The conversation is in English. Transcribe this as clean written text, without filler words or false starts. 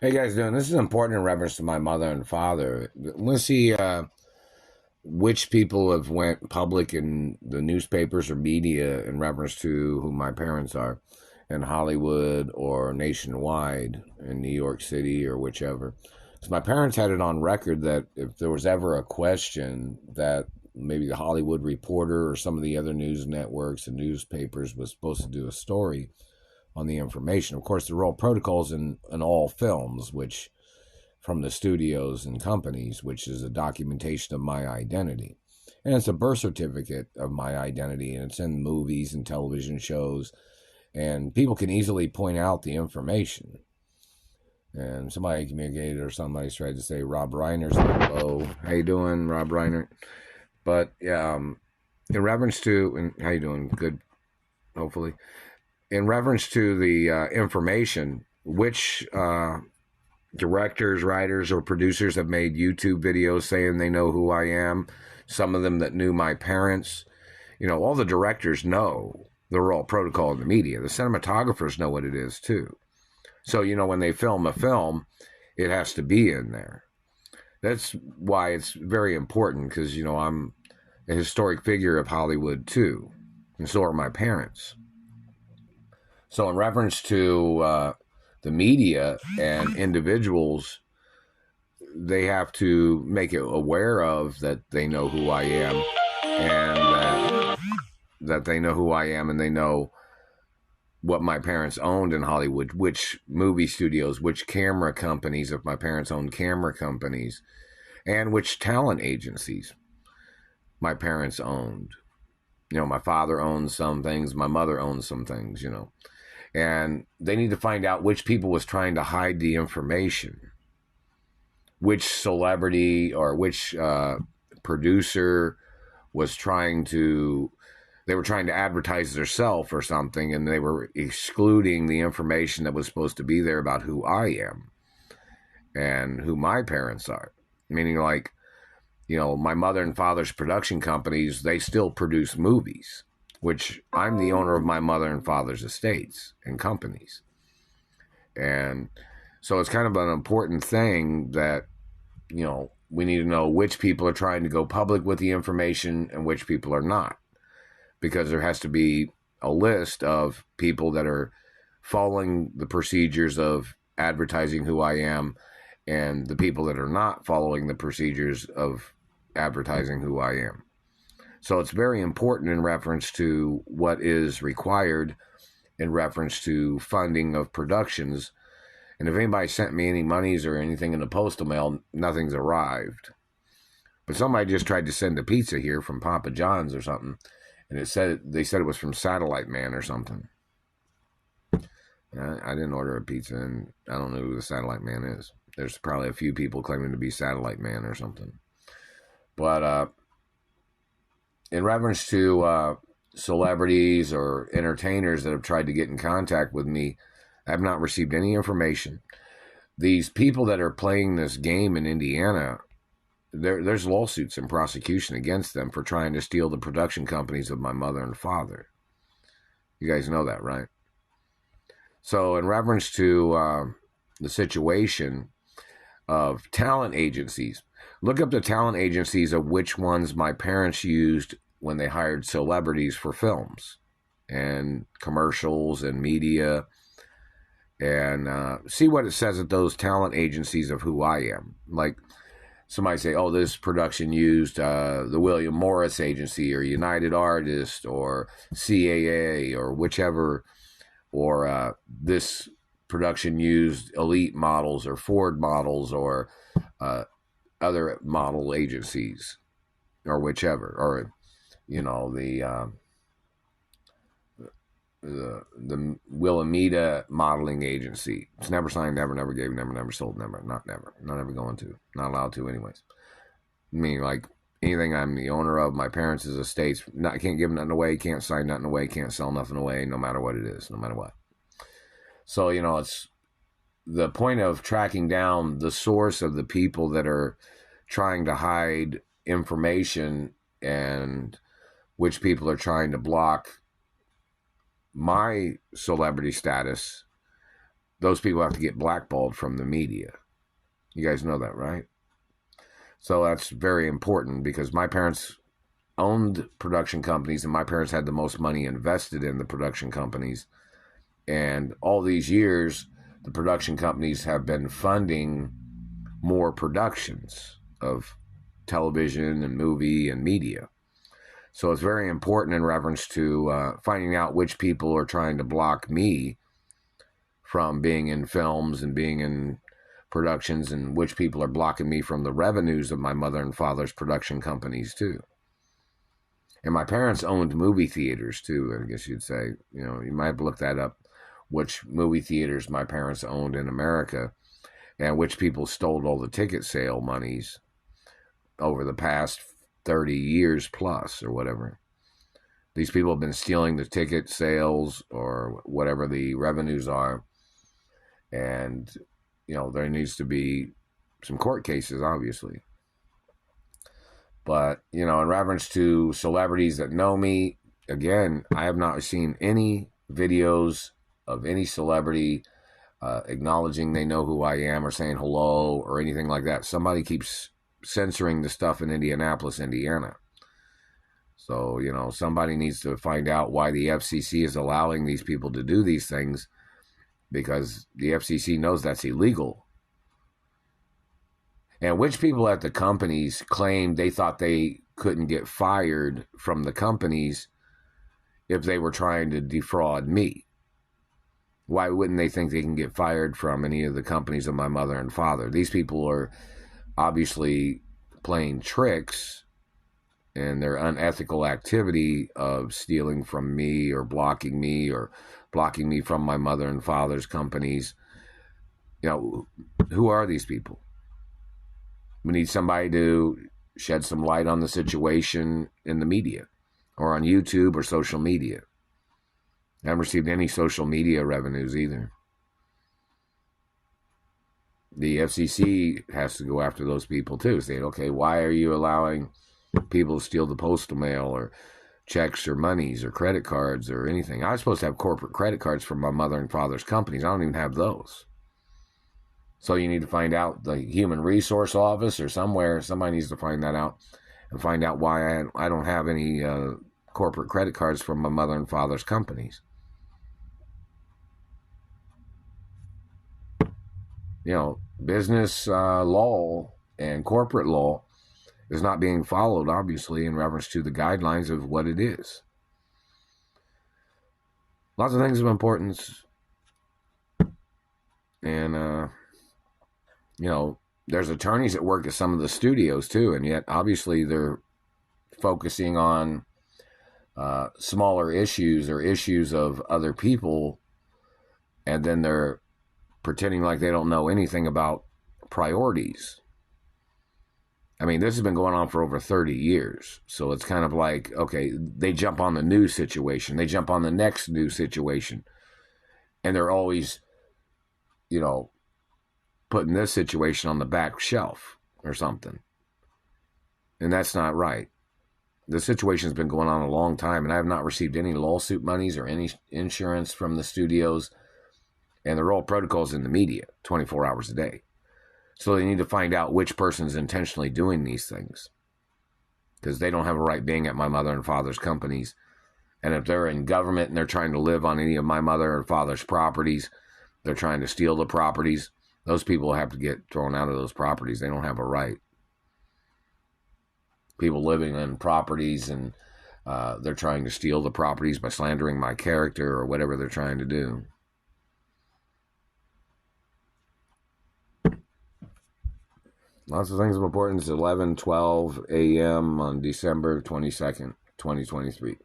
Hey guys, doing this is important in reference to my mother and father. Let's see which people have went public in the newspapers or media in reference to who my parents are in Hollywood or nationwide in New York City or whichever. So my parents had it on record that if there was ever a question that maybe the Hollywood Reporter or some of the other news networks and newspapers was supposed to do a story on the information. Of course, there are all protocols in all films, which from the studios and companies, which is a documentation of my identity. And it's a birth certificate of my identity, and it's in movies and television shows, and people can easily point out the information. And somebody communicated or somebody's tried to say Rob Reiner's low. How you doing, Rob Reiner? But yeah, in reference to, and how you doing? Good, hopefully. In reference to the information, which directors, writers, or producers have made YouTube videos saying they know who I am. Some of them that knew my parents. You know, all the directors know the raw protocol in the media. The cinematographers know what it is too. So, you know, when they film a film, it has to be in there. That's why it's very important because, you know, I'm a historic figure of Hollywood too. And so are my parents. So in reference to the media and individuals, they have to make it aware of that they know who I am and that they know who I am and they know what my parents owned in Hollywood, which movie studios, which camera companies, if my parents owned camera companies, and which talent agencies my parents owned. You know, my father owned some things, my mother owned some things, you know. And they need to find out which people was trying to hide the information, which celebrity or which producer was trying to, they were trying to advertise themselves or something, and they were excluding the information that was supposed to be there about who I am and who my parents are. Meaning, like, you know, my mother and father's production companies, they still produce movies, which I'm the owner of my mother and father's estates and companies. And so it's kind of an important thing that, you know, we need to know which people are trying to go public with the information and which people are not. Because there has to be a list of people that are following the procedures of advertising who I am and the people that are not following the procedures of advertising who I am. So it's very important in reference to what is required in reference to funding of productions. And if anybody sent me any monies or anything in the postal mail, nothing's arrived. But somebody just tried to send a pizza here from Papa John's or something, and they said it was from Satellite Man or something. I didn't order a pizza, and I don't know who the Satellite Man is. There's probably a few people claiming to be Satellite Man or something. But in reference to celebrities or entertainers that have tried to get in contact with me, I have not received any information. These people that are playing this game in Indiana, there's lawsuits and prosecution against them for trying to steal the production companies of my mother and father. You guys know that, right? So in reference to the situation of talent agencies, look up the talent agencies of which ones my parents used when they hired celebrities for films and commercials and media, and see what it says at those talent agencies of who I am. Like somebody say, oh, this production used the William Morris Agency or United Artists or CAA or whichever, or this production used Elite Models or Ford Models or other model agencies or whichever, or you know, the Wilhelmina modeling agency. It's never signed, never gave, never sold, not ever going to, not allowed to anyways. I mean, like anything I'm the owner of, my parents' estates, I can't give nothing away, can't sign nothing away, can't sell nothing away, no matter what it is, no matter what. So, you know, it's the point of tracking down the source of the people that are trying to hide information and which people are trying to block my celebrity status those people have to get blackballed from the media. You guys know that, right? So that's very important because my parents owned production companies and my parents had the most money invested in the production companies. And all these years, the production companies have been funding more productions of television and movie and media. So it's very important in reference to finding out which people are trying to block me from being in films and being in productions, and which people are blocking me from the revenues of my mother and father's production companies too. And my parents owned movie theaters too, I guess you'd say. You know, you might have looked that up, which movie theaters my parents owned in America and which people stole all the ticket sale monies over the past 30 years plus or whatever. These people have been stealing the ticket sales or whatever the revenues are. And, you know, there needs to be some court cases, obviously. But, you know, in reference to celebrities that know me, again, I have not seen any videos of any celebrity acknowledging they know who I am or saying hello or anything like that. Somebody keeps censoring the stuff in Indianapolis, Indiana. So, you know, somebody needs to find out why the FCC is allowing these people to do these things, because the FCC knows that's illegal. And which people at the companies claimed they thought they couldn't get fired from the companies if they were trying to defraud me? Why wouldn't they think they can get fired from any of the companies of my mother and father? These people are obviously playing tricks, and their unethical activity of stealing from me or blocking me from my mother and father's companies. You know, who are these people? We need somebody to shed some light on the situation in the media or on YouTube or social media. I haven't received any social media revenues either. The FCC has to go after those people too, saying, okay, why are you allowing people to steal the postal mail or checks or monies or credit cards or anything? I was supposed to have corporate credit cards from my mother and father's companies. I don't even have those. So you need to find out the Human Resource Office or somewhere. Somebody needs to find that out and find out why I don't have any corporate credit cards from my mother and father's companies. You know, business law and corporate law is not being followed, obviously, in reference to the guidelines of what it is. Lots of things of importance. And, you know, there's attorneys that work at some of the studios, too, and yet, obviously, they're focusing on smaller issues or issues of other people, and then they're pretending like they don't know anything about priorities. I mean, this has been going on for over 30 years. So it's kind of like, okay, they jump on the new situation. They jump on the next new situation. And they're always, you know, putting this situation on the back shelf or something. And that's not right. The situation's been going on a long time, and I have not received any lawsuit monies or any insurance from the studios. And there are all protocols in the media 24 hours a day. So they need to find out which person's intentionally doing these things, because they don't have a right being at my mother and father's companies. And if they're in government and they're trying to live on any of my mother or father's properties, they're trying to steal the properties, those people have to get thrown out of those properties. They don't have a right. People living in properties and they're trying to steal the properties by slandering my character or whatever they're trying to do. Lots of things of importance. 11:12 a.m. on December 22nd, 2023.